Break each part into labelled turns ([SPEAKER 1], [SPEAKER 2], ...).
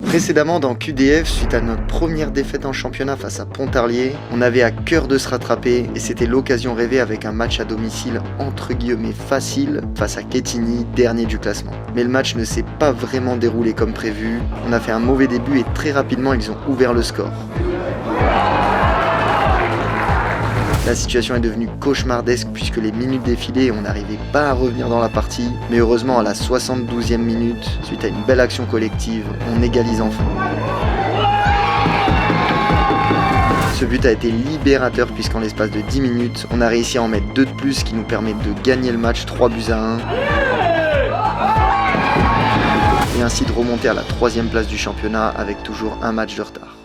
[SPEAKER 1] Précédemment dans QDF, suite à notre première défaite en championnat face à Pontarlier, on avait à cœur de se rattraper et c'était l'occasion rêvée avec un match à domicile entre guillemets facile face à Quetigny, dernier du classement. Mais le match ne s'est pas vraiment déroulé comme prévu, on a fait un mauvais début et très rapidement ils ont ouvert le score. La situation est devenue cauchemardesque puisque les minutes défilaient et on n'arrivait pas à revenir dans la partie. Mais heureusement à la 72e minute, suite à une belle action collective, on égalise enfin. Ce but a été libérateur puisqu'en l'espace de 10 minutes, on a réussi à en mettre 2 de plus, ce qui nous permet de gagner le match 3-1. Et ainsi de remonter à la 3e place du championnat avec toujours un match de retard.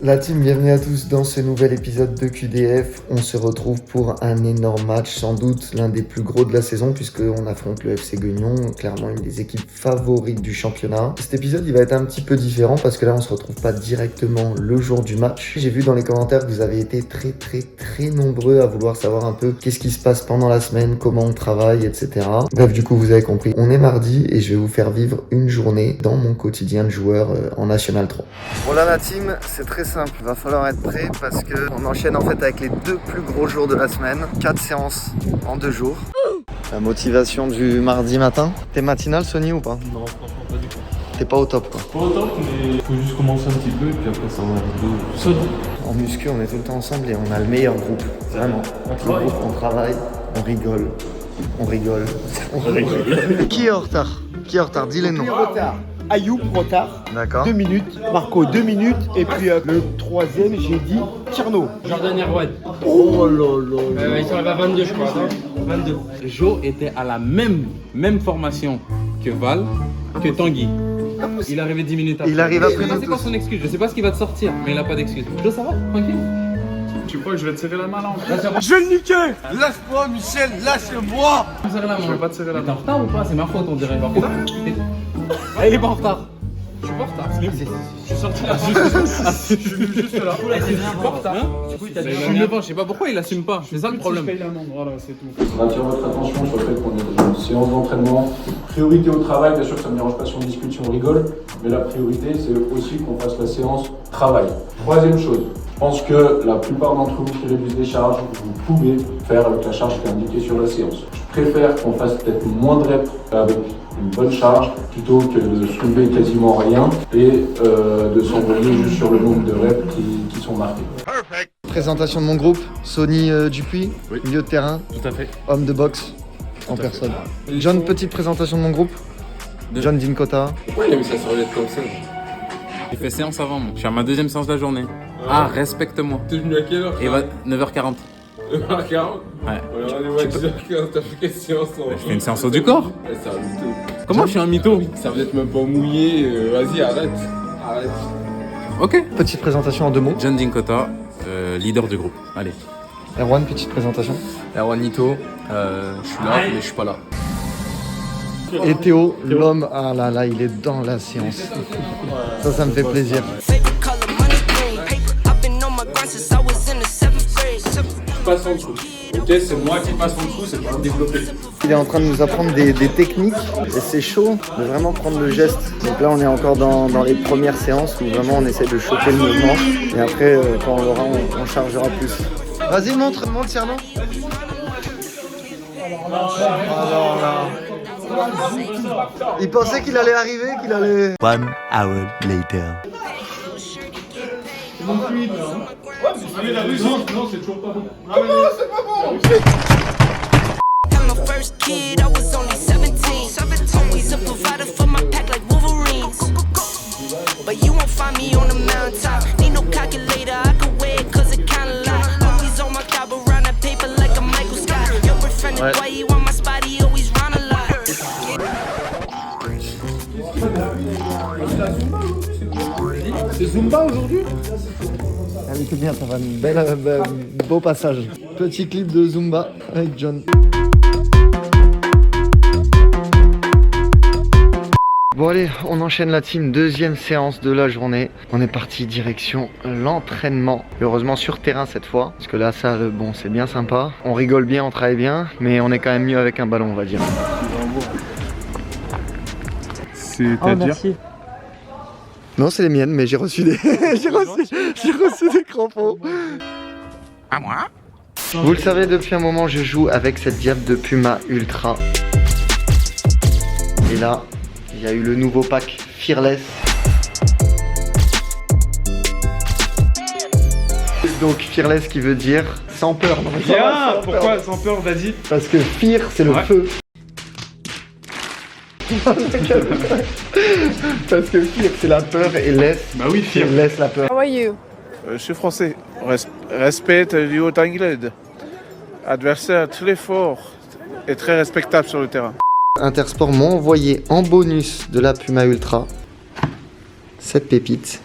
[SPEAKER 1] La team, bienvenue à tous dans ce nouvel épisode de QDF. On se retrouve pour un énorme match, sans doute l'un des plus gros de la saison puisqu'on affronte le FC Guignon, clairement une des équipes favorites du championnat. Cet épisode il va être un petit peu différent parce que là on se retrouve pas directement le jour du match. J'ai vu dans les commentaires que vous avez été très nombreux à vouloir savoir un peu qu'est-ce qui se passe pendant la semaine, comment on travaille, etc. Bref, du coup vous avez compris, on est mardi et je vais vous faire vivre une journée dans mon quotidien de joueur en National 3. Voilà la team, c'est très simple, il va falloir être prêt parce qu'on enchaîne en fait avec les 2 plus gros jours de la semaine, 4 séances en 2 jours. La motivation du mardi matin. T'es matinal Sony ou pas?
[SPEAKER 2] Non, franchement pas du tout.
[SPEAKER 1] T'es pas au top quoi?
[SPEAKER 2] Pas au top, mais faut juste commencer un petit peu et puis après ça va être solide.
[SPEAKER 1] En muscu on est tout le temps ensemble et on a le meilleur groupe, vraiment. On travaille, on rigole. Qui est en retard? Dis les noms.
[SPEAKER 3] Retard. Ayoub, retard.
[SPEAKER 1] D'accord. 2
[SPEAKER 3] minutes. Marco, 2 minutes. Et puis le troisième, j'ai dit Tierno.
[SPEAKER 4] Jordan Erwan.
[SPEAKER 3] Oh là là.
[SPEAKER 4] Ils sont à 22, je crois. 22.
[SPEAKER 5] Joe était à la même formation que Val, que Tanguy. Il est arrivé 10 minutes après.
[SPEAKER 1] Il arrive après
[SPEAKER 5] Je sais pas
[SPEAKER 1] nous
[SPEAKER 5] c'est quoi
[SPEAKER 1] tous.
[SPEAKER 5] son excuse, je sais pas ce qu'il va te sortir, mais il a pas d'excuse. Joe, ça va? Tranquille?
[SPEAKER 2] Tu crois que je vais te serrer la main là?
[SPEAKER 3] Je vais le niquer. Lâche-moi, Michel, lâche-moi.
[SPEAKER 5] Tu me serres la main.
[SPEAKER 2] Je vais pas te serrer la
[SPEAKER 5] T'es en
[SPEAKER 2] main.
[SPEAKER 5] retard ou pas? C'est ma faute, on dirait. Il est pas en retard. Je suis pas en retard. Je suis sorti là. Je suis juste là. Je suis pas en retard. Je suis devant, je sais pas pourquoi il assume pas. C'est ça le problème.
[SPEAKER 2] Je paye l'amende, voilà, c'est tout.
[SPEAKER 6] On attire votre attention sur le fait qu'on est dans une séance d'entraînement. Priorité au travail, bien sûr que ça ne me dérange pas si on discute, si on rigole, mais la priorité c'est aussi qu'on fasse la séance travail. Troisième chose, je pense que la plupart d'entre vous qui réduisent les charges, vous pouvez faire avec la charge qui est indiquée sur la séance. Je préfère qu'on fasse peut-être moins de reps avec une bonne charge plutôt que de soulever quasiment rien et de s'envoyer juste sur le nombre de reps qui sont marqués.
[SPEAKER 1] Présentation de mon groupe, Sony Dupuis, milieu de terrain,
[SPEAKER 5] Tout à fait.
[SPEAKER 1] homme de boxe en personne. John, petite présentation de mon groupe. John Dinkota.
[SPEAKER 4] Pourquoi il a mis ça sur les comme ça?
[SPEAKER 5] J'ai fait séance avant, moi. Je suis à ma 2e séance de la journée. Ah, respecte-moi.
[SPEAKER 4] T'es venu à quelle heure?
[SPEAKER 5] Et va 9h40.
[SPEAKER 4] 9h40.
[SPEAKER 5] Ouais.
[SPEAKER 4] Alors on est à 10h15, t'as fait quelle séance?
[SPEAKER 5] Je fais une séance haut du corps.
[SPEAKER 4] C'est un mytho.
[SPEAKER 5] Comment je suis un mytho?
[SPEAKER 4] Ça va être même pas mouillé, vas-y arrête.
[SPEAKER 5] Ok.
[SPEAKER 1] Petite présentation en 2 mots.
[SPEAKER 5] John Dinkota, leader du groupe. Allez.
[SPEAKER 1] Erwan, petite présentation.
[SPEAKER 4] Erwan Nito, je suis là mais je suis pas là.
[SPEAKER 1] Et Théo, l'homme, ah là là, il est dans la séance. Ça me fait plaisir.
[SPEAKER 2] Je passe en dessous. Ok, c'est moi qui passe en dessous, c'est pas développé.
[SPEAKER 1] Il est en train de nous apprendre des techniques et c'est chaud de vraiment prendre le geste. Donc là on est encore dans les premières séances où vraiment on essaie de choper le mouvement et après quand on l'aura on chargera plus. Vas-y montre Cyrano. Alors là. Il pensait qu'il allait arriver, qu'il allait...
[SPEAKER 7] 1 hour later.
[SPEAKER 2] Non, c'est toujours pas bon.
[SPEAKER 8] I'm my first kid, I was only 17. Always a provider for my pack like Wolverines. But you won't find me on the mountaintop. Need no calculator, I can weigh it cause it kinda lie. Always on my job around that paper like a Michael Scott. Your boyfriend is why he want my spot, he always run a lot.
[SPEAKER 2] C'est Zumba aujourd'hui?
[SPEAKER 1] Allez, c'est bien, ça va un beau passage. Petit clip de Zumba avec John. Bon allez, on enchaîne la team, deuxième séance de la journée. On est parti direction l'entraînement. Heureusement sur terrain cette fois, parce que la salle, bon c'est bien sympa. On rigole bien, on travaille bien, mais on est quand même mieux avec un ballon on va dire.
[SPEAKER 3] C'est-à-dire
[SPEAKER 1] Non c'est les miennes, mais j'ai reçu des... j'ai reçu des crampons. À moi. Vous le savez, depuis un moment je joue avec cette diable de Puma Ultra. Et là, il y a eu le nouveau pack Fearless. Donc Fearless qui veut dire sans peur. Non, mais
[SPEAKER 3] Bien. Pourquoi sans peur, vas-y?
[SPEAKER 1] parce que Fear c'est le feu. Parce que Fear c'est la peur et Less,
[SPEAKER 3] Bah oui, Fear.
[SPEAKER 1] laisse la peur.
[SPEAKER 9] How are you?
[SPEAKER 10] Je suis français. Respecte le haut anglais. Adversaire très fort et très respectable sur le terrain.
[SPEAKER 1] Intersport m'a envoyé en bonus de la Puma Ultra cette pépite.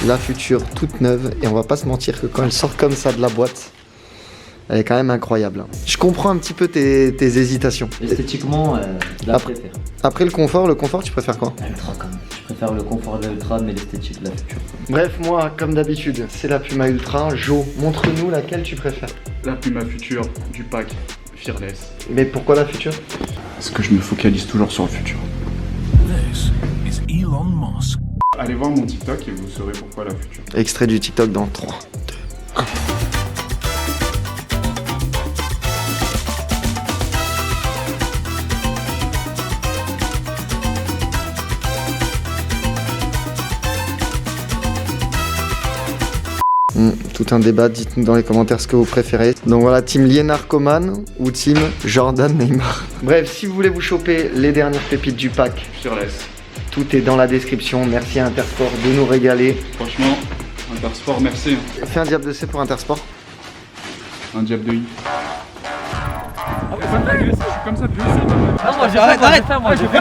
[SPEAKER 1] La future toute neuve, et on va pas se mentir que quand elle sort comme ça de la boîte, elle est quand même incroyable. Je comprends un petit peu tes hésitations.
[SPEAKER 11] Esthétiquement, je la
[SPEAKER 1] Après-
[SPEAKER 11] préfère.
[SPEAKER 1] Après le confort tu préfères quoi?
[SPEAKER 11] L'Ultra quand même. Je préfère le confort de l'Ultra, mais l'esthétique de la future.
[SPEAKER 1] Bref, moi, comme d'habitude, c'est la Puma Ultra. Jo, montre-nous laquelle tu préfères.
[SPEAKER 3] La Puma future du pack Fearless.
[SPEAKER 1] Mais pourquoi la future?
[SPEAKER 3] Parce que je me focalise toujours sur le futur. Allez voir mon TikTok et vous saurez pourquoi la future.
[SPEAKER 1] Extrait du TikTok dans 3, 2, 1. Tout un débat, dites-nous dans les commentaires ce que vous préférez. Donc voilà, team Liénard Coman ou team Jordan Neymar. Bref, si vous voulez vous choper les dernières pépites du pack,
[SPEAKER 3] Fearless.
[SPEAKER 1] tout est dans la description. Merci à Intersport de nous régaler.
[SPEAKER 3] Franchement, Intersport, merci.
[SPEAKER 1] Fais un diable de C pour Intersport.
[SPEAKER 3] Un diable de I. Ah, mais pas de gueuler, je suis comme ça, plus.
[SPEAKER 11] Non, moi j'arrête, moi j'ai fait.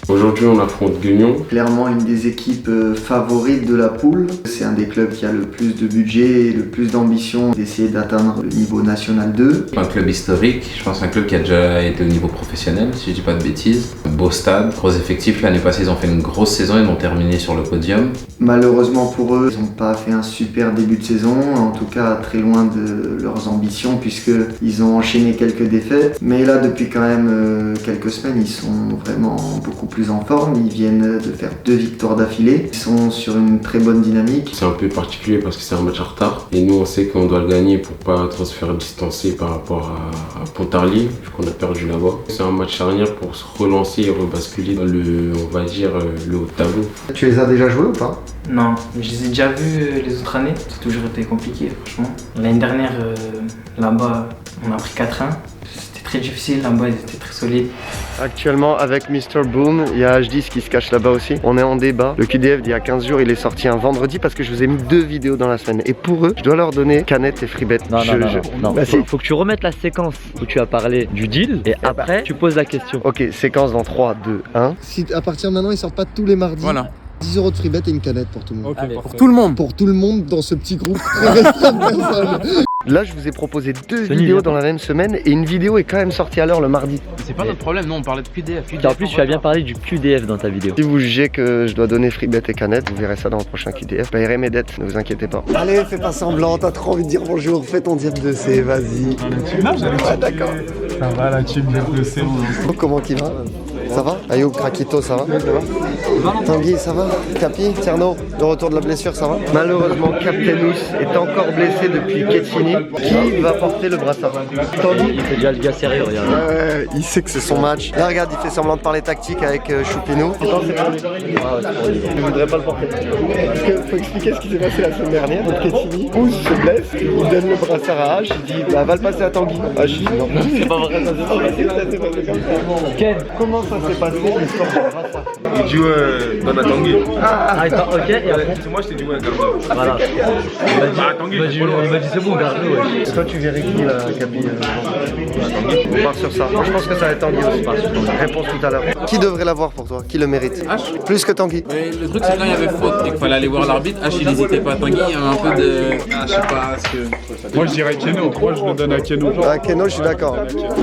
[SPEAKER 4] Aujourd'hui, on affronte Guignon.
[SPEAKER 1] Clairement une des équipes favorites de la poule. C'est un des clubs qui a le plus de budget et le plus d'ambition d'essayer d'atteindre le niveau national 2.
[SPEAKER 12] Un club historique, je pense un club qui a déjà été au niveau professionnel, si je dis pas de bêtises. Beau stade, gros effectif. L'année passée, ils ont fait une grosse saison, ils ont terminé sur le podium.
[SPEAKER 1] Malheureusement pour eux, ils n'ont pas fait un super début de saison, en tout cas très loin de leurs ambitions puisqu'ils ont enchaîné quelques défaites. Mais là, depuis quand même quelques semaines, ils sont vraiment beaucoup plus en forme. Ils viennent de faire 2 victoires d'affilée. Ils sont sur une très bonne dynamique.
[SPEAKER 4] C'est un peu particulier parce que c'est un match en retard. Et nous, on sait qu'on doit le gagner pour pas trop se faire distancer par rapport à Pontarlier, vu qu'on a perdu là-bas. C'est un match charnière pour se relancer et rebasculer dans le haut de tableau.
[SPEAKER 1] Tu les as déjà joués ou pas?
[SPEAKER 13] Non, mais je les ai déjà vus les autres années. C'est toujours été compliqué, franchement. L'année dernière, là-bas, on a pris 4-1. C'était très difficile, là-bas, ils étaient très solides.
[SPEAKER 1] Actuellement, avec Mr. Boom, il y a H10 qui se cache là-bas aussi. On est en débat. Le QDF d'il y a 15 jours, il est sorti un vendredi parce que je vous ai mis 2 vidéos dans la semaine. Et pour eux, je dois leur donner Canette et Freebet.
[SPEAKER 11] Non.
[SPEAKER 1] Bah,
[SPEAKER 11] Faut que tu remettes la séquence où tu as parlé du deal et après tu poses la question.
[SPEAKER 1] Ok, séquence dans 3, 2, 1. Si à partir de maintenant, ils sortent pas tous les mardis.
[SPEAKER 5] Voilà.
[SPEAKER 1] 10 € de Freebet et une canette pour tout le monde.
[SPEAKER 11] Allez,
[SPEAKER 5] Pour tout le monde.
[SPEAKER 1] Pour tout le monde dans ce petit groupe très restreint de personnes. Là, je vous ai proposé 2 vidéos dans la même semaine et une vidéo est quand même sortie à l'heure le mardi.
[SPEAKER 5] C'est pas notre problème, non, on parlait de QDF.
[SPEAKER 11] En plus, tu as bien parlé du QDF dans ta vidéo.
[SPEAKER 1] Si vous jugez que je dois donner Freebet et canette, vous verrez ça dans le prochain QDF. Je paierai mes dettes, ne vous inquiétez pas. Allez, fais pas semblant, t'as trop envie de dire bonjour, fais ton diable de C, vas-y.
[SPEAKER 3] Non, j'allais d'accord. Ça va, la team de C.
[SPEAKER 1] Comment qu'il va? Ça va? Ayoub, Krakito, ça va? Tanguy, ça va? Capi, Tierno, de retour de la blessure, ça va? Malheureusement, Captainous est encore blessé depuis Ketchini. Qui va porter le brassard? Tanguy?
[SPEAKER 11] C'est déjà le gars sérieux, regarde.
[SPEAKER 1] Ouais, il sait que c'est son match. Là, regarde, il fait semblant de parler tactique avec Choupinou. Je voudrais pas le porter. Parce qu'il faut expliquer ce qui s'est passé la semaine dernière. Donc Ketchini, Ous se blesse, il donne le brassard à H, il dit bah va le passer à Tanguy. H, il dit non.
[SPEAKER 11] C'est pas vrai, ça s'est pas passé.
[SPEAKER 1] Ça s'est passé comme ça. Ken, comment ça s'est passé l'histoire du brassard?
[SPEAKER 3] Il joue dans la Tanguy.
[SPEAKER 11] Ah, attends, ok, et après?
[SPEAKER 3] Moi, je t'ai dit, ouais, Gardo.
[SPEAKER 11] Voilà. Il m'a dit c'est bon, Gardo, ouais.
[SPEAKER 1] Et toi, tu verrais qui là, Capi? On part sur ça. Moi, je pense que ça va être Tanguy aussi. Réponse tout à l'heure. Qui devrait l'avoir pour toi? Qui le mérite?
[SPEAKER 5] H.
[SPEAKER 1] Plus que Tanguy.
[SPEAKER 5] Mais le truc, c'est que quand il y avait faute et qu'il fallait aller voir l'arbitre, H il hésitait pas. Tanguy, il y avait un peu de. Ah, je sais pas ce que.
[SPEAKER 3] Moi, je dirais Keno. Moi, je le donne à Keno.
[SPEAKER 1] Ah, Keno, je suis d'accord.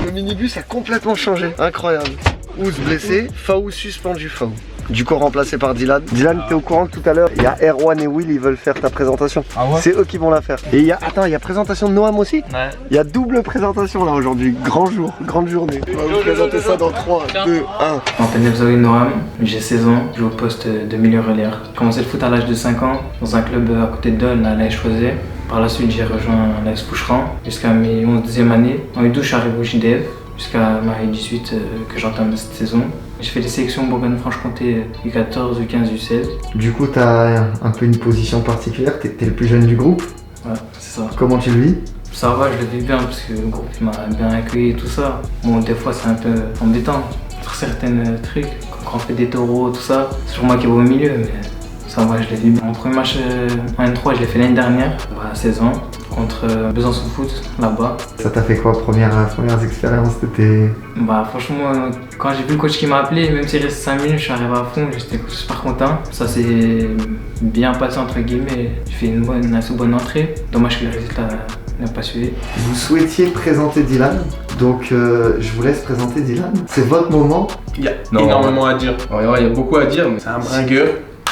[SPEAKER 1] Le minibus a complètement changé. Incroyable. Ouz blessé, Faou suspendu, Faou. Du coup remplacé par Dylan. Dylan, t'es au courant que tout à l'heure, il y a Erwan et Will, ils veulent faire ta présentation.
[SPEAKER 5] Ah ouais?
[SPEAKER 1] C'est eux qui vont la faire. Et il y a, attends, il y a présentation de Noam aussi?
[SPEAKER 11] Ouais.
[SPEAKER 1] Il y a double présentation là aujourd'hui. Grand jour, grande journée. On va vous présenter ça dans 3, 2, 1.
[SPEAKER 13] Je m'appelle Nebzaoui Noam, j'ai 16 ans, je joue au poste de milieu relayeur. J'ai commencé le foot à l'âge de 5 ans dans un club à côté de Dole, à l'AS Choiset. Par la suite, j'ai rejoint l'AS Foucheran jusqu'à mes 11e années. En U12, je suis arrivé au JDF jusqu'à ma U18 que j'entame cette saison. J'ai fait des sélections Bourgogne-Franche-Comté U14, U15, U16.
[SPEAKER 1] Du coup, t'as un peu une position particulière, t'es le plus jeune du groupe.
[SPEAKER 13] Ouais, c'est ça.
[SPEAKER 1] Comment tu le vis?
[SPEAKER 13] Ça va, je le vis bien parce que le groupe m'a bien accueilli et tout ça. Bon, des fois, c'est un peu embêtant pour certains trucs. Quand on fait des taureaux, tout ça, c'est toujours moi qui vais au milieu, mais ça va, je l'ai vis bien. Mon premier match en N3, je l'ai fait l'année dernière, à 16 ans, contre Besançon Foot, là-bas.
[SPEAKER 1] Ça t'a fait quoi, premières expériences? T'étais...
[SPEAKER 13] Bah franchement, quand j'ai vu le coach qui m'a appelé, même s'il restait 5 minutes, je suis arrivé à fond, j'étais super content. Ça s'est bien passé entre guillemets, j'ai fait une assez bonne entrée. Dommage que le résultat n'a pas suivi.
[SPEAKER 1] Vous souhaitiez présenter Dylan, donc je vous laisse présenter Dylan. C'est votre moment.
[SPEAKER 9] Il y a énormément à dire. Il y a beaucoup à dire, mais c'est un bringueur.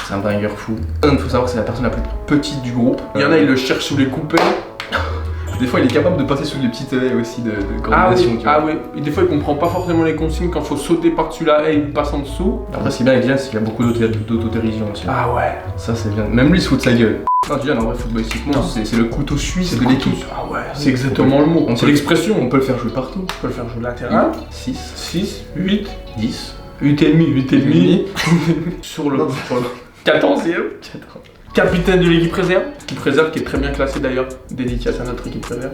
[SPEAKER 9] C'est un bringueur fou. Il faut savoir que c'est la personne la plus petite du groupe. Il y en a, ils le cherchent sous les coupées. Des fois, il est capable de passer sous les petites haies aussi de coordination.
[SPEAKER 2] Ah oui, et des fois, il comprend pas forcément les consignes. Quand il faut sauter par-dessus la haie, il passe en dessous.
[SPEAKER 9] Après, ce qui est bien avec Dylan, c'est qu'il y a beaucoup d'autodérision aussi.
[SPEAKER 2] Ah ouais.
[SPEAKER 9] Ça, c'est bien. Même lui, il se fout de sa gueule. Non, Dylan, en vrai, footballistiquement, c'est le couteau suisse de l'équipe.
[SPEAKER 2] Ah ouais, c'est exactement le mot. C'est l'expression.
[SPEAKER 9] On peut le faire jouer partout.
[SPEAKER 2] On peut le faire jouer latéral.
[SPEAKER 9] 6,
[SPEAKER 2] 8,
[SPEAKER 9] 10,
[SPEAKER 2] 8,5. Sur le 14e. Capitaine de l'équipe réserve. L'équipe réserve qui est très bien classée d'ailleurs. Dédicace à notre équipe réserve.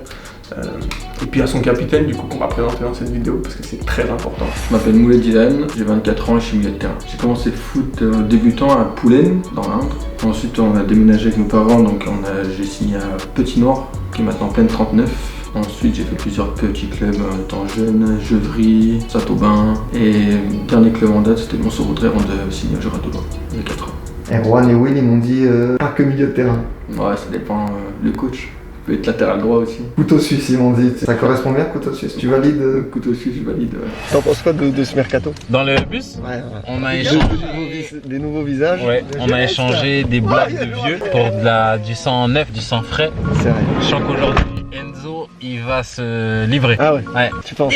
[SPEAKER 2] Et puis à son capitaine, du coup, qu'on va présenter dans cette vidéo parce que c'est très important.
[SPEAKER 14] Je m'appelle Moulay Dylan, j'ai 24 ans et je suis milieu de terrain. J'ai commencé le foot débutant à Poulennes, dans l'Indre. Ensuite, on a déménagé avec nos parents, donc j'ai signé à Petit Noir, qui est maintenant pleine 39. Ensuite, j'ai fait plusieurs petits clubs étant jeune, Geuvry, Saint-Aubin. Et le dernier club en date, c'était Monceau-Roudray avant de signer à Jura-Doulon, il y a 4 ans.
[SPEAKER 1] Erwan et Will, ils m'ont dit pas que milieu de terrain.
[SPEAKER 14] Ouais, ça dépend le coach. Peut être latéral droit aussi.
[SPEAKER 1] Couteau suisse, ils m'ont dit. Ça correspond bien, couteau suisse. Tu valides
[SPEAKER 14] Couteau suisse, je valide. Ouais.
[SPEAKER 1] T'en penses quoi de ce mercato?
[SPEAKER 15] Dans le bus, on a échangé
[SPEAKER 1] des nouveaux visages.
[SPEAKER 15] Ouais, on a échangé des blagues de vieux pour du sang neuf, du sang frais.
[SPEAKER 1] C'est vrai.
[SPEAKER 15] Je sens qu'aujourd'hui, Enzo, il va se livrer.
[SPEAKER 1] Ah ouais. Tu penses?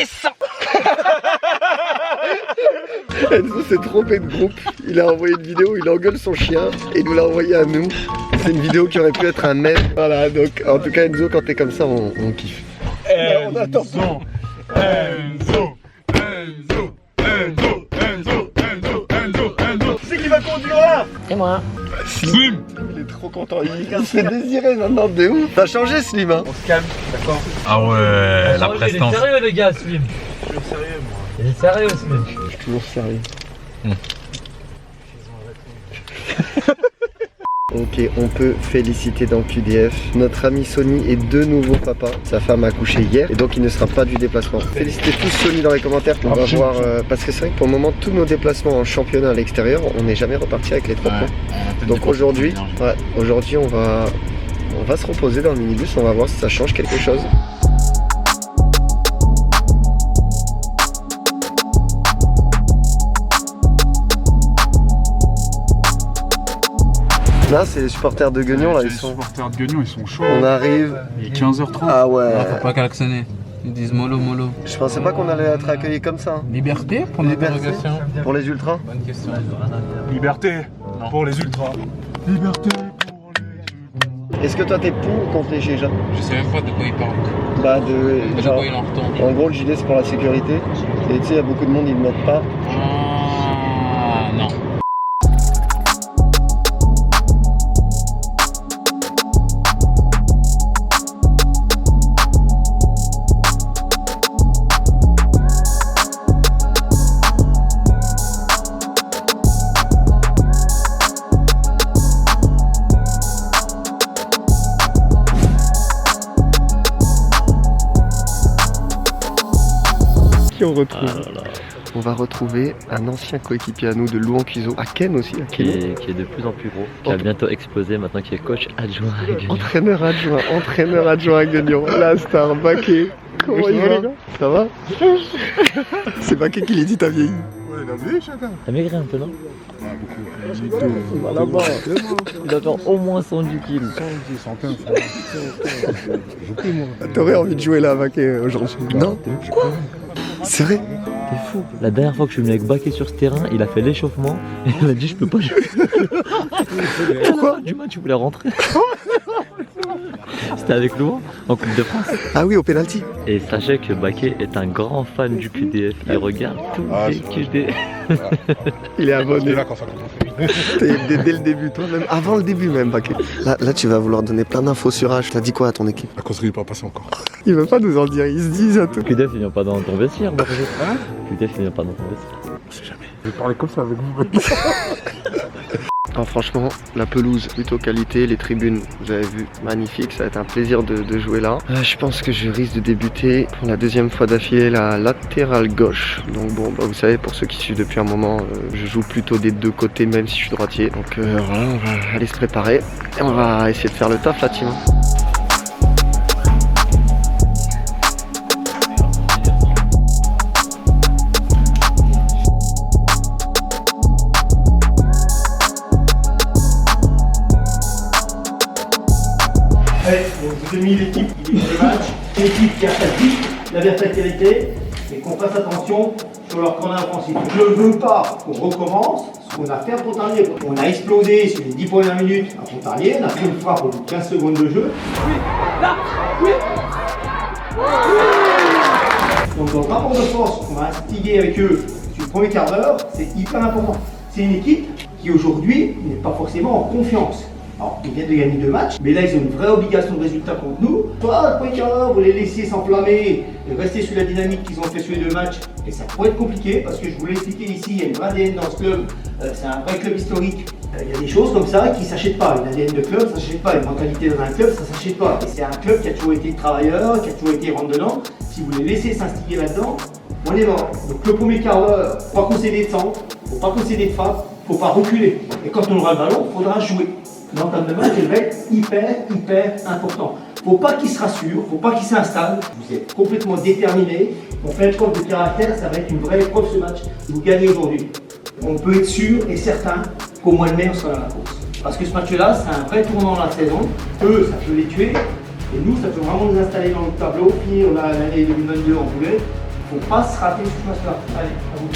[SPEAKER 1] Enzo s'est trompé de groupe, il a envoyé une vidéo, il engueule son chien et il nous l'a envoyé à nous. C'est une vidéo qui aurait pu être un mème. Voilà, donc en tout cas Enzo, quand t'es comme ça, on kiffe.
[SPEAKER 15] Enzo,
[SPEAKER 1] C'est qui va conduire là?
[SPEAKER 11] C'est moi.
[SPEAKER 15] Slim.
[SPEAKER 1] Il est trop content, il se fait désirer maintenant de ouf. T'as changé Slim hein?
[SPEAKER 2] On se calme, d'accord?
[SPEAKER 15] Ah ouais, la prestance.
[SPEAKER 11] Il est sérieux les gars, Slim.
[SPEAKER 2] Je suis toujours sérieux moi.
[SPEAKER 11] Il est sérieux Slim.
[SPEAKER 1] Je suis toujours sérieux. Ok, on peut féliciter dans QDF notre ami Sony et deux nouveaux papas. Sa femme a accouché hier et donc il ne sera pas du déplacement. Félicitez tous Sony dans les commentaires. On va voir parce que c'est vrai que pour le moment tous nos déplacements en championnat à l'extérieur, on n'est jamais reparti avec les 3 points. Donc aujourd'hui, on va se reposer dans le minibus. On va voir si ça change quelque chose. Là, c'est les supporters de Guignon, là, ils sont...
[SPEAKER 3] Les supporters de Guignon, ils sont chauds.
[SPEAKER 1] On arrive...
[SPEAKER 3] Il est 15h30.
[SPEAKER 1] Ah ouais.
[SPEAKER 15] Faut pas klaxonner.
[SPEAKER 5] Ils disent mollo mollo.
[SPEAKER 1] Je pensais pas qu'on allait être accueillis comme ça.
[SPEAKER 5] Liberté pour l'interrogation.
[SPEAKER 1] Pour les ultras.
[SPEAKER 5] Bonne question.
[SPEAKER 10] Liberté pour les ultras. Liberté.
[SPEAKER 1] Est-ce que toi t'es pour ou contre les gilets jaunes?
[SPEAKER 5] Je sais même pas de quoi ils parlent.
[SPEAKER 1] Bah
[SPEAKER 5] De
[SPEAKER 1] genre,
[SPEAKER 5] quoi il en retourne.
[SPEAKER 1] en gros le gilet c'est pour la sécurité. Et tu sais, il y a beaucoup de monde, ils le mettent pas.
[SPEAKER 5] Ah non.
[SPEAKER 1] On retrouve. On va retrouver un ancien coéquipier à nous de Louan Cuiseau, à Ken aussi, à
[SPEAKER 11] qui est de plus en plus gros, qui va bientôt exploser maintenant qu'il est coach adjoint à Guignon.
[SPEAKER 1] Entraîneur adjoint à Guignon, la star Baké. Comment il va? Ça va? C'est Baké qui l'a dit, t'as vieilli.
[SPEAKER 10] Ouais, il a vieilli chacun.
[SPEAKER 11] T'as maigri un peu, non?
[SPEAKER 10] Ouais, beaucoup.
[SPEAKER 11] Il va là-bas. Il doit faire au moins 110 kilos.
[SPEAKER 10] 115, 115. Je peux moi.
[SPEAKER 1] T'aurais envie de jouer là, Baké, aujourd'hui? Non? C'est vrai?
[SPEAKER 11] T'es fou. La dernière fois que je suis venu avec Baké sur ce terrain, il a fait l'échauffement et il a dit je peux pas jouer. Pourquoi? Du match, tu voulais rentrer. C'était avec Louan en Coupe de France.
[SPEAKER 1] Ah oui, au penalty.
[SPEAKER 11] Et sachez que Baké est un grand fan du QDF. Il regarde tous les QDF.
[SPEAKER 1] Il est abonné.
[SPEAKER 10] Là quand ça commence.
[SPEAKER 1] Dès le début, toi même, avant le début même, Baké. Là, tu vas vouloir donner plein d'infos sur H. T'as dit quoi à ton équipe?
[SPEAKER 10] La causerie n'est pas passée encore.
[SPEAKER 1] Il veut pas nous en dire, ils se disent à tout.
[SPEAKER 11] QDF, il vient pas dans ton vestiaire, Borgé. Hein? QDF, il vient pas dans ton vestiaire.
[SPEAKER 10] On sait jamais. Je vais parler comme ça avec vous.
[SPEAKER 1] Alors franchement, la pelouse plutôt qualité, les tribunes, vous avez vu, magnifique, ça va être un plaisir de jouer là. Je pense que je risque de débuter pour la deuxième fois d'affilée la latérale gauche. Donc bon, bah, vous savez, pour ceux qui suivent depuis un moment, je joue plutôt des deux côtés même si je suis droitier. Donc voilà, on va aller se préparer et on va essayer de faire le taf la team.
[SPEAKER 16] Vous avez mis l'équipe qui gagne les matchs, l'équipe qui attaque vite la verticalité et qu'on fasse attention sur leur corner offensif. Je ne veux pas qu'on recommence ce qu'on a fait à Pontarlier. On a explosé sur les 10 premières minutes à Pontarlier, on a fait une frappe au bout de 15 secondes de jeu. Oui, là, oui. Donc dans le rapport de force qu'on va instiguer avec eux sur le premier quart d'heure, c'est hyper important. C'est une équipe qui aujourd'hui n'est pas forcément en confiance. Alors, ils viennent de gagner 2 matchs, mais là, ils ont une vraie obligation de résultat contre nous. Soit, le premier quart d'heure, vous les laissez s'enflammer et rester sur la dynamique qu'ils ont fait sur les 2 matchs. Et ça pourrait être compliqué, parce que je vous l'ai expliqué ici, il y a une vraie ADN dans ce club. C'est un vrai club historique. Il y a des choses comme ça qui ne s'achètent pas. Une ADN de club, ça ne s'achète pas. Une mentalité dans un club, ça ne s'achète pas. Et c'est un club qui a toujours été travailleur, qui a toujours été rentre-dedans. Si vous les laissez s'instiller là-dedans, on est mort. Donc le premier quart d'heure, faut pas concéder de centre, faut pas concéder de frappe, faut pas reculer. Et quand on aura le ballon, il faudra jouer. L'entame de match, elle va être hyper important. Faut pas qu'il se rassure, faut pas qu'il s'installe. Vous êtes complètement déterminé. On fait une preuve de caractère, ça va être une vraie épreuve ce match. Vous gagnez aujourd'hui. On peut être sûr et certain qu'au mois de mai, on sera dans la course. Parce que ce match-là, c'est un vrai tournant dans la saison. Eux, ça peut les tuer. Et nous, ça peut vraiment nous installer dans le tableau. Puis on a l'année 2022 en boulet. Il ne faut pas se rater sur ce match-là. Allez, à vous.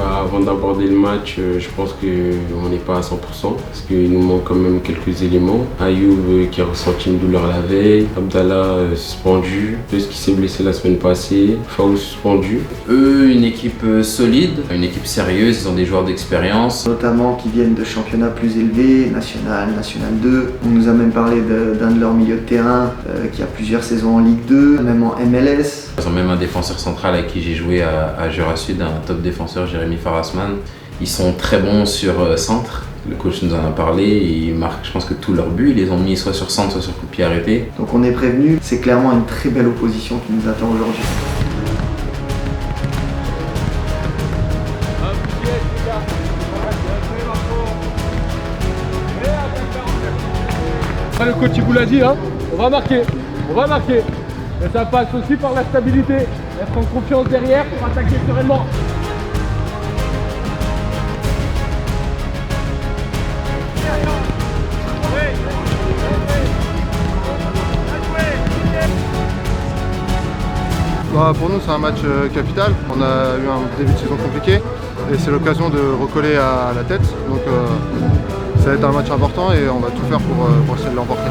[SPEAKER 4] Avant d'aborder le match, je pense qu'on n'est pas à 100% parce qu'il nous manque quand même quelques éléments. Ayoub qui a ressenti une douleur la veille, Abdallah suspendu, Plus qui s'est blessé la semaine passée, Faou suspendu.
[SPEAKER 12] Eux, une équipe solide, une équipe sérieuse, ils ont des joueurs d'expérience.
[SPEAKER 1] Notamment qui viennent de championnats plus élevés, National 2. On nous a même parlé d'un de leurs milieux de terrain qui a plusieurs saisons en Ligue 2, même en MLS.
[SPEAKER 12] Ils ont même un défenseur central avec qui j'ai joué à Jura Sud, un top défenseur, Jérémy Farasman. Ils sont très bons sur centre. Le coach nous en a parlé, ils marquent, je pense que tous leurs buts, ils les ont mis soit sur centre, soit sur coup de pied arrêté.
[SPEAKER 1] Donc on est prévenu, c'est clairement une très belle opposition qui nous attend aujourd'hui.
[SPEAKER 17] Le coach il vous l'a dit, hein, on va marquer. Mais ça passe aussi par la stabilité, être en confiance derrière pour attaquer sereinement.
[SPEAKER 18] Pour nous, c'est un match capital. On a eu un début de saison compliqué et c'est l'occasion de recoller à la tête. Donc ça va être un match important et on va tout faire pour essayer de l'emporter.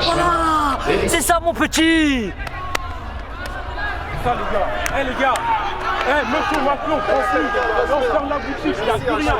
[SPEAKER 8] Voilà, c'est ça mon petit.
[SPEAKER 17] Ça les gars, les gars, monsieur Macron, français, on ferme la boutique, il n'y a plus rien,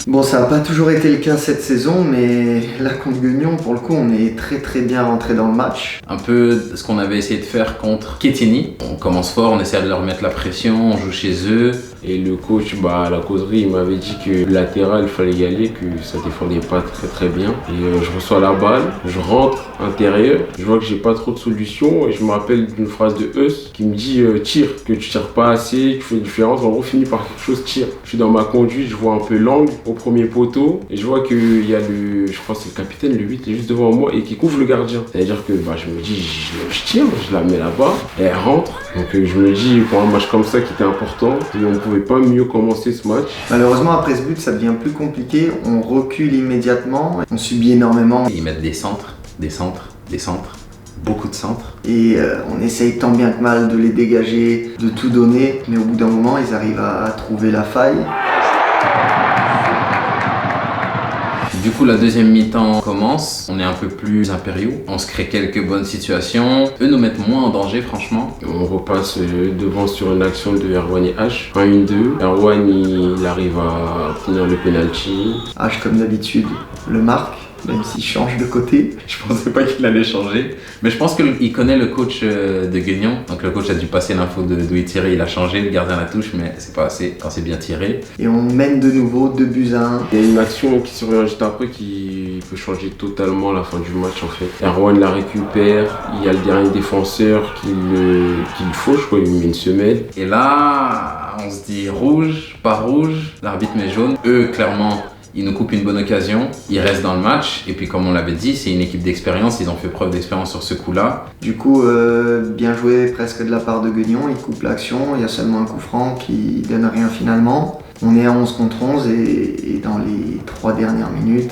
[SPEAKER 1] Bon, ça n'a pas toujours été le cas cette saison, mais là contre Guignon, pour le coup, on est très bien rentré dans le match.
[SPEAKER 12] Un peu ce qu'on avait essayé de faire contre Quetigny. On commence fort, on essaie de leur mettre la pression, on joue chez eux.
[SPEAKER 4] Et le coach, à la causerie, il m'avait dit que latéral, il fallait y aller, que ça défendait pas très bien. Et je reçois la balle, je rentre intérieur, je vois que j'ai pas trop de solutions. Et je me rappelle d'une phrase de Eus qui me dit tire, que tu tires pas assez, que tu fais une différence. En gros, finis par quelque chose, tire. Je suis dans ma conduite, je vois un peu l'angle au premier poteau. Et je vois qu'il y a je crois que c'est le capitaine, le 8, il est juste devant moi et qui couvre le gardien. C'est-à-dire que je me dis, je tire, je la mets là-bas, et elle rentre. Donc je me dis, pour un match comme ça qui était important, on ne pouvait pas mieux commencer ce match.
[SPEAKER 1] Malheureusement, après ce but, ça devient plus compliqué. On recule immédiatement, on subit énormément.
[SPEAKER 12] Ils mettent des centres, beaucoup de centres.
[SPEAKER 1] Et on essaye tant bien que mal de les dégager, de tout donner, mais au bout d'un moment, ils arrivent à trouver la faille.
[SPEAKER 12] Du coup, la deuxième mi-temps commence, on est un peu plus impériaux, on se crée quelques bonnes situations, eux nous mettent moins en danger franchement.
[SPEAKER 4] On repasse devant sur une action de Erwan et H, 1-1-2. Erwan il arrive à obtenir le penalty.
[SPEAKER 1] H comme d'habitude le marque, même s'il change de côté.
[SPEAKER 12] Je pensais pas qu'il allait changer, mais je pense qu'il connaît le coach de Guignon, donc le coach a dû passer l'info d'où il tirait, il a changé, le gardien à la touche, mais c'est pas assez quand c'est bien tiré.
[SPEAKER 1] Et on mène de nouveau 2-1.
[SPEAKER 4] Il y a une action qui survient juste après qui peut changer totalement la fin du match en fait. Erwan la récupère, il y a le dernier défenseur qui le fauche, il lui met une semelle.
[SPEAKER 12] Et là, on se dit rouge, pas rouge, l'arbitre met jaune. Eux, clairement, ils nous coupent une bonne occasion, ils restent dans le match, et puis comme on l'avait dit, c'est une équipe d'expérience, ils ont fait preuve d'expérience sur ce coup-là.
[SPEAKER 1] Du coup, bien joué presque de la part de Guignon, il coupe l'action, il y a seulement un coup franc qui donne rien finalement. On est à 11 contre 11 et dans les 3 dernières minutes,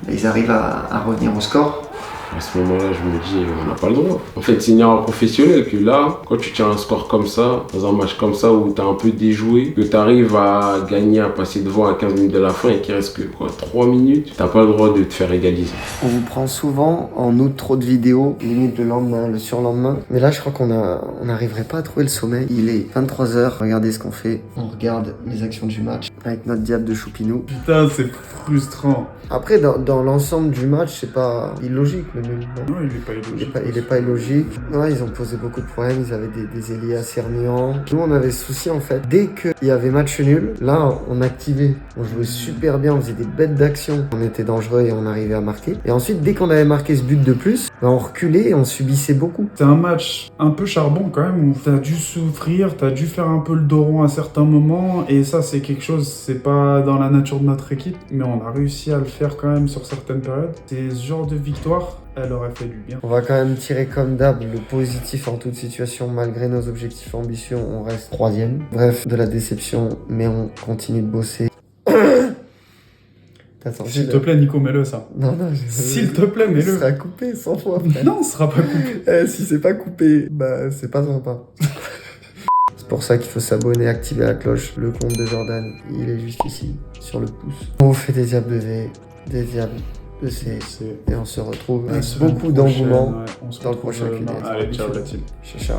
[SPEAKER 1] ils arrivent à revenir au score.
[SPEAKER 4] À ce moment-là, je me dis, on n'a pas le droit. En fait, c'est une erreur professionnelle que là, quand tu tiens un score comme ça, dans un match comme ça où tu as un peu déjoué, que tu arrives à gagner, à passer devant à 15 minutes de la fin et qu'il reste que 3 minutes, tu n'as pas le droit de te faire égaliser.
[SPEAKER 1] On vous prend souvent en août trop de vidéos, limite le lendemain, le surlendemain. Mais là, je crois qu'on n'arriverait pas à trouver le sommeil. Il est 23h, regardez ce qu'on fait. On regarde les actions du match avec notre diable de Choupinou.
[SPEAKER 3] Putain, c'est frustrant.
[SPEAKER 1] Après, dans l'ensemble du match, c'est pas illogique le même.
[SPEAKER 3] Non, il est pas illogique.
[SPEAKER 1] Il est pas illogique. Ouais, ils ont posé beaucoup de problèmes, ils avaient des ailiers assez remuants. Nous, on avait ce souci en fait. Dès qu'il y avait match nul, là, on activait. On jouait super bien, on faisait des bêtes d'action. On était dangereux et on arrivait à marquer. Et ensuite, dès qu'on avait marqué ce but de plus, on reculait et on subissait beaucoup.
[SPEAKER 3] C'est un match un peu charbon quand même, où t'as dû souffrir, t'as dû faire un peu le dos rond à certains moments. Et ça, c'est quelque chose, c'est pas dans la nature de notre équipe, mais on a réussi à le faire quand même sur certaines périodes. C'est ce genre de victoire, elle aurait fait du bien.
[SPEAKER 1] On va quand même tirer comme d'hab le positif en toute situation. Malgré nos objectifs ambitieux, on reste 3e. Bref, de la déception, mais on continue de bosser. Attends,
[SPEAKER 3] s'il te plaît, Nico, mets-le ça.
[SPEAKER 1] Non,
[SPEAKER 3] s'il te plaît, mets-le.
[SPEAKER 1] Ce sera coupé 100 fois. Frère.
[SPEAKER 3] Non, ce sera pas coupé.
[SPEAKER 1] Si c'est pas coupé, bah c'est pas sympa. C'est pour ça qu'il faut s'abonner, activer la cloche. Le compte de Jordan, il est juste ici, sur le pouce. On vous fait des diables de V, des diables de C. Et on se retrouve avec beaucoup d'engouement dans le prochain QDF.
[SPEAKER 3] Allez, ciao la team.
[SPEAKER 1] Ciao.